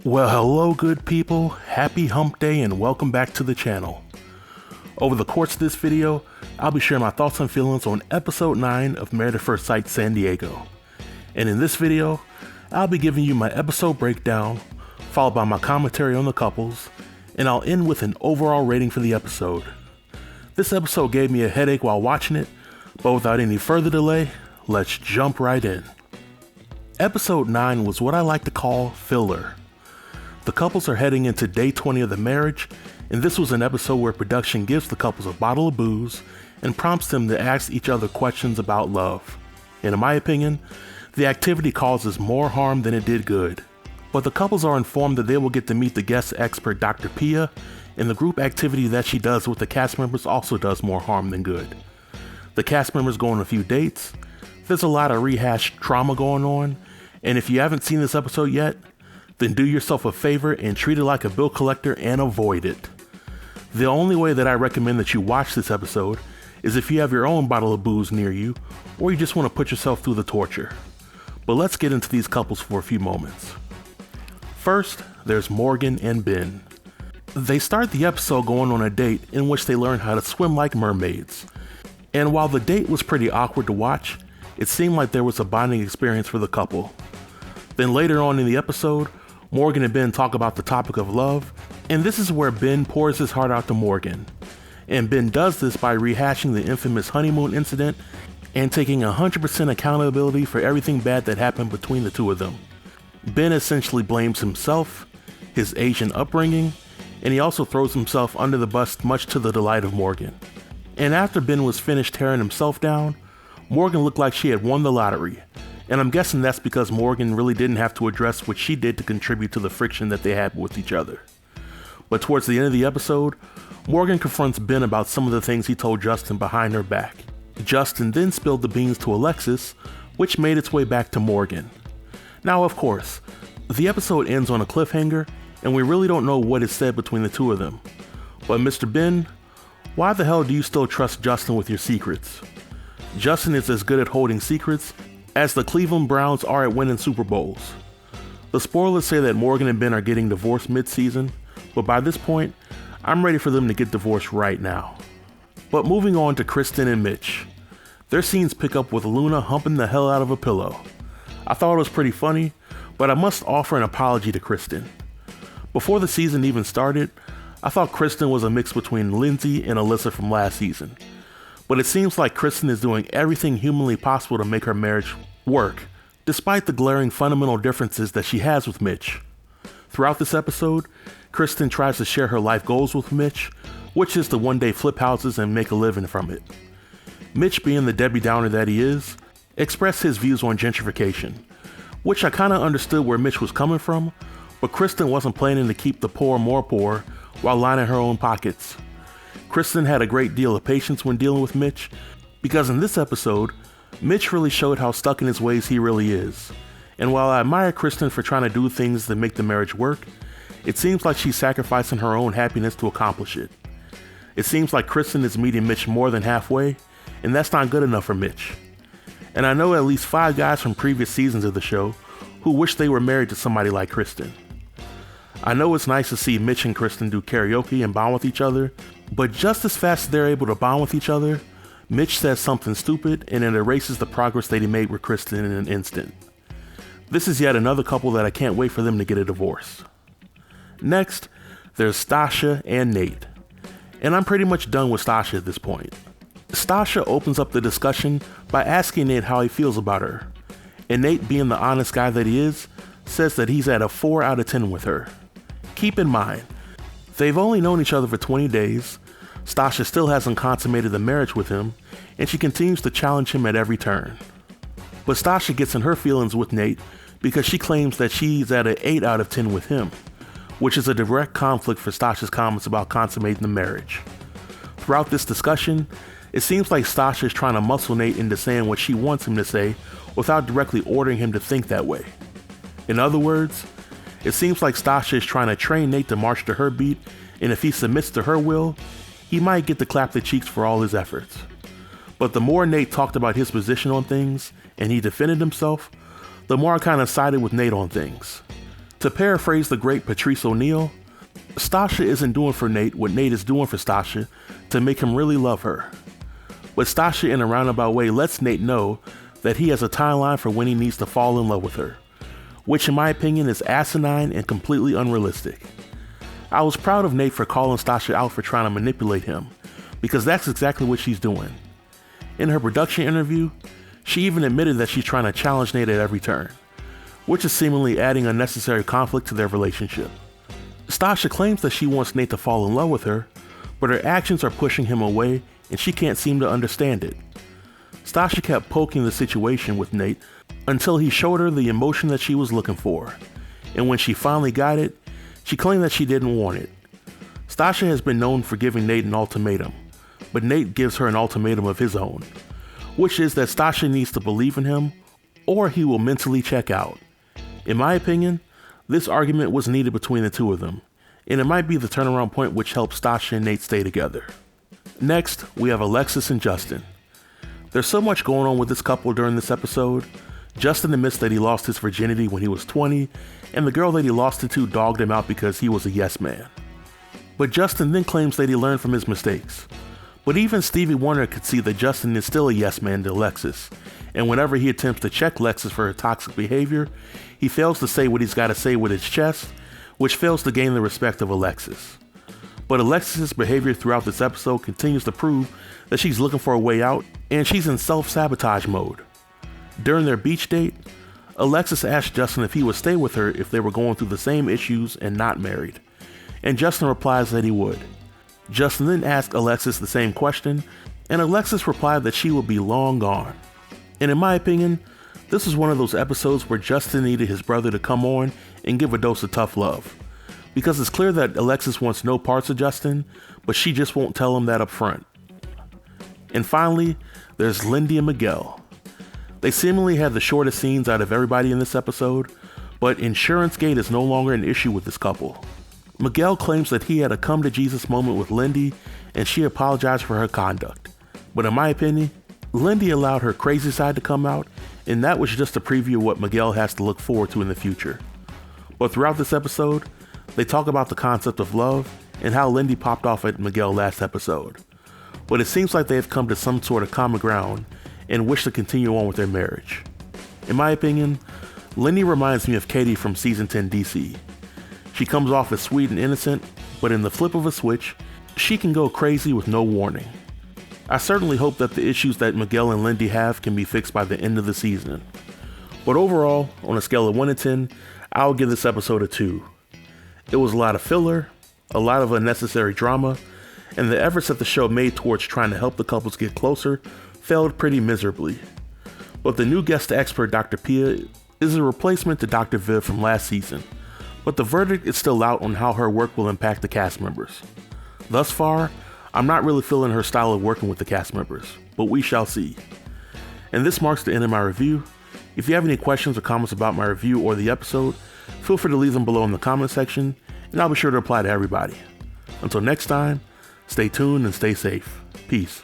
Well, hello good people, happy hump day and welcome back to the channel. Over the course of this video, I'll be sharing my thoughts and feelings on episode 9 of Married at First Sight San Diego. And in this video, I'll be giving you my episode breakdown, followed by my commentary on the couples, and I'll end with an overall rating for the episode. This episode gave me a headache while watching it, but without any further delay, let's jump right in. Episode 9 was what I like to call filler. The couples are heading into day 20 of the marriage, and this was an episode where production gives the couples a bottle of booze and prompts them to ask each other questions about love. And in my opinion, the activity causes more harm than it did good. But the couples are informed that they will get to meet the guest expert Dr. Pia, and the group activity that she does with the cast members also does more harm than good. The cast members go on a few dates, there's a lot of rehashed trauma going on, and if you haven't seen this episode yet, then do yourself a favor and treat it like a bill collector and avoid it. The only way that I recommend that you watch this episode is if you have your own bottle of booze near you, or you just want to put yourself through the torture. But let's get into these couples for a few moments. First, there's Morgan and Binh. They start the episode going on a date in which they learn how to swim like mermaids. And while the date was pretty awkward to watch, it seemed like there was a bonding experience for the couple. Then later on in the episode, Morgan and Binh talk about the topic of love, and this is where Binh pours his heart out to Morgan. And Binh does this by rehashing the infamous honeymoon incident and taking 100% accountability for everything bad that happened between the two of them. Binh essentially blames himself, his Asian upbringing, and he also throws himself under the bus, much to the delight of Morgan. And after Binh was finished tearing himself down, Morgan looked like she had won the lottery. And I'm guessing that's because Morgan really didn't have to address what she did to contribute to the friction that they had with each other. But towards the end of the episode, Morgan confronts Binh about some of the things he told Justin behind her back. Justin then spilled the beans to Alexis, which made its way back to Morgan. Now, of course, the episode ends on a cliffhanger, and we really don't know what is said between the two of them. But Mr. Binh, why the hell do you still trust Justin with your secrets? Justin is as good at holding secrets as the Cleveland Browns are at winning Super Bowls. The spoilers say that Morgan and Binh are getting divorced mid-season, but by this point, I'm ready for them to get divorced right now. But moving on to Krysten and Mitch. Their scenes pick up with Luna humping the hell out of a pillow. I thought it was pretty funny, but I must offer an apology to Krysten. Before the season even started, I thought Krysten was a mix between Lindsay and Alyssa from last season. But it seems like Krysten is doing everything humanly possible to make her marriage work, despite the glaring fundamental differences that she has with Mitch. Throughout this episode, Krysten tries to share her life goals with Mitch, which is to one day flip houses and make a living from it. Mitch, being the Debbie Downer that he is, expressed his views on gentrification, which I kinda understood where Mitch was coming from, but Krysten wasn't planning to keep the poor more poor while lining her own pockets. Krysten had a great deal of patience when dealing with Mitch, because in this episode, Mitch really showed how stuck in his ways he really is. And while I admire Krysten for trying to do things that make the marriage work, it seems like she's sacrificing her own happiness to accomplish it. It seems like Krysten is meeting Mitch more than halfway, and that's not good enough for Mitch. And I know at least 5 guys from previous seasons of the show who wish they were married to somebody like Krysten. I know it's nice to see Mitch and Krysten do karaoke and bond with each other, but just as fast as they're able to bond with each other, Mitch says something stupid and it erases the progress that he made with Krysten in an instant. This is yet another couple that I can't wait for them to get a divorce. Next, there's Stacia and Nate. And I'm pretty much done with Stacia at this point. Stacia opens up the discussion by asking Nate how he feels about her. And Nate, being the honest guy that he is, says that he's at a 4 out of 10 with her. Keep in mind, they've only known each other for 20 days, Stacia still hasn't consummated the marriage with him, and she continues to challenge him at every turn. But Stacia gets in her feelings with Nate because she claims that she's at an 8 out of 10 with him, which is a direct conflict for Stacia's comments about consummating the marriage. Throughout this discussion, it seems like Stacia is trying to muscle Nate into saying what she wants him to say without directly ordering him to think that way. In other words, it seems like Stacia is trying to train Nate to march to her beat, and if he submits to her will, he might get to clap the cheeks for all his efforts. But the more Nate talked about his position on things, and he defended himself, the more I kind of sided with Nate on things. To paraphrase the great Patrice O'Neal, Stacia isn't doing for Nate what Nate is doing for Stacia to make him really love her. But Stacia in a roundabout way lets Nate know that he has a timeline for when he needs to fall in love with her, which in my opinion is asinine and completely unrealistic. I was proud of Nate for calling Stacia out for trying to manipulate him, because that's exactly what she's doing. In her production interview, she even admitted that she's trying to challenge Nate at every turn, which is seemingly adding unnecessary conflict to their relationship. Stacia claims that she wants Nate to fall in love with her, but her actions are pushing him away and she can't seem to understand it. Stacia kept poking the situation with Nate until he showed her the emotion that she was looking for, and when she finally got it, she claimed that she didn't want it. Stacia has been known for giving Nate an ultimatum, but Nate gives her an ultimatum of his own, which is that Stacia needs to believe in him or he will mentally check out. In my opinion, this argument was needed between the two of them, and it might be the turnaround point which helps Stacia and Nate stay together. Next, we have Alexis and Justin. There's so much going on with this couple during this episode. Justin admits that he lost his virginity when he was 20, and the girl that he lost it to dogged him out because he was a yes man. But Justin then claims that he learned from his mistakes. But even Stevie Wonder could see that Justin is still a yes man to Alexis, and whenever he attempts to check Alexis for her toxic behavior, he fails to say what he's got to say with his chest, which fails to gain the respect of Alexis. But Alexis' behavior throughout this episode continues to prove that she's looking for a way out, and she's in self-sabotage mode. During their beach date, Alexis asked Justin if he would stay with her if they were going through the same issues and not married, and Justin replies that he would. Justin then asked Alexis the same question, and Alexis replied that she would be long gone. And in my opinion, this is one of those episodes where Justin needed his brother to come on and give a dose of tough love, because it's clear that Alexis wants no parts of Justin, but she just won't tell him that up front. And finally, there's Lindy and Miguel. They seemingly had the shortest scenes out of everybody in this episode, but InsuranceGate is no longer an issue with this couple. Miguel claims that he had a come-to-Jesus moment with Lindy and she apologized for her conduct. But in my opinion, Lindy allowed her crazy side to come out, and that was just a preview of what Miguel has to look forward to in the future. But throughout this episode, they talk about the concept of love and how Lindy popped off at Miguel last episode. But it seems like they have come to some sort of common ground and wish to continue on with their marriage. In my opinion, Lindy reminds me of Katie from season 10 DC. She comes off as sweet and innocent, but in the flip of a switch, she can go crazy with no warning. I certainly hope that the issues that Miguel and Lindy have can be fixed by the end of the season. But overall, on a scale of 1 to 10, I'll give this episode a 2. It was a lot of filler, a lot of unnecessary drama, and the efforts that the show made towards trying to help the couples get closer failed pretty miserably. But the new guest expert, Dr. Pia, is a replacement to Dr. Viv from last season, but the verdict is still out on how her work will impact the cast members. Thus far, I'm not really feeling her style of working with the cast members, but we shall see. And this marks the end of my review. If you have any questions or comments about my review or the episode, feel free to leave them below in the comment section, and I'll be sure to reply to everybody. Until next time, stay tuned and stay safe. Peace.